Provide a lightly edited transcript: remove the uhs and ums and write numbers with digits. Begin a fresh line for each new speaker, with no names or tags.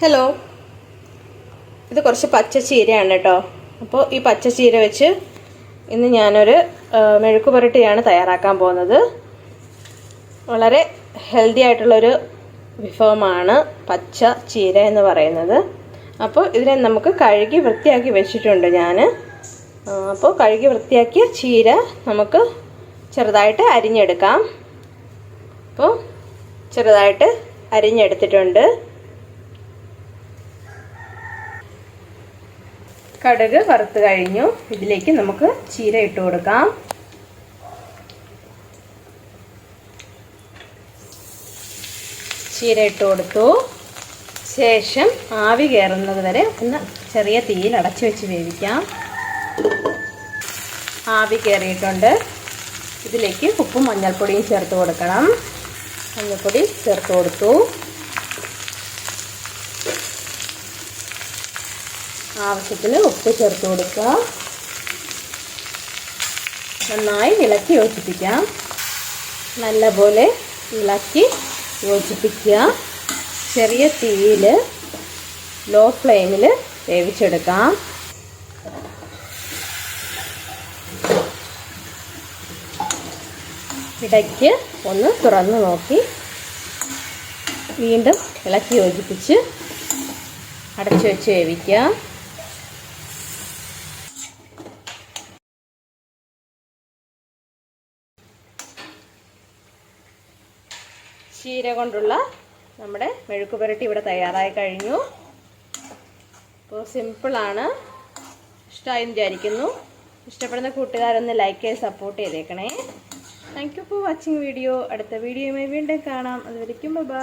Hello, ഇത് കുറച്ച് പച്ചച്ചീരയാണ് കേട്ടോ. അപ്പോൾ ഈ പച്ചച്ചീര വെച്ച് ഇന്ന് ഞാനൊരു മെഴുക്ക് പുരട്ടിയാണ് തയ്യാറാക്കാൻ പോകുന്നത്. വളരെ ഹെൽത്തി ആയിട്ടുള്ളൊരു വിഭവമാണ് പച്ച ചീര എന്ന് പറയുന്നത്. അപ്പോൾ ഇതിനെ നമുക്ക് കഴുകി വൃത്തിയാക്കി വെച്ചിട്ടുണ്ട് ഞാൻ. അപ്പോൾ കഴുകി വൃത്തിയാക്കിയ ചീര നമുക്ക് ചെറുതായിട്ട് അരിഞ്ഞെടുക്കാം. അപ്പോൾ ചെറുതായിട്ട് അരിഞ്ഞെടുത്തിട്ടുണ്ട്. കടുക് വറുത്ത് കഴിഞ്ഞു. ഇതിലേക്ക് നമുക്ക് ചീര ഇട്ട് കൊടുക്കാം. ചീര ഇട്ട് കൊടുത്തു. ശേഷം ആവി കയറുന്നത് വരെ ഒന്ന് ചെറിയ തീയിൽ അടച്ചു വെച്ച് വേവിക്കാം. ആവി കയറിയിട്ടുണ്ട്. ഇതിലേക്ക് ഉപ്പും മഞ്ഞൾപ്പൊടിയും ചേർത്ത് കൊടുക്കണം. മഞ്ഞൾപ്പൊടി ചേർത്ത് കൊടുത്തു. ആവശ്യത്തിന് ഉപ്പ് ചേർത്ത് കൊടുക്കുക. നന്നായി ഇളക്കി യോജിപ്പിക്കാം. നല്ലപോലെ ഇളക്കി യോജിപ്പിക്കുക. ചെറിയ തീയിൽ ലോ ഫ്ലെയിമിൽ വേവിച്ചെടുക്കാം. ഇടയ്ക്ക് ഒന്ന് തുറന്ന് നോക്കി വീണ്ടും ഇളക്കി യോജിപ്പിച്ച് അടച്ചു വെച്ച് വേവിക്കുക. ചീര കൊണ്ടുള്ള നമ്മുടെ മെഴുക്ക് പുരട്ടി ഇവിടെ തയ്യാറായി കഴിഞ്ഞു. അപ്പോൾ സിമ്പിളാണ്. ഇഷ്ടമായെന്ന് വിചാരിക്കുന്നു. ഇഷ്ടപ്പെടുന്ന കൂട്ടുകാരൊന്ന് ലൈക്ക് ചെയ്ത് സപ്പോർട്ട് ചെയ്തേക്കണേ. Thank you for watching video. അടുത്ത വീഡിയോയുമായി വീണ്ടും കാണാം. അതുവരയ്ക്കും ബൈ.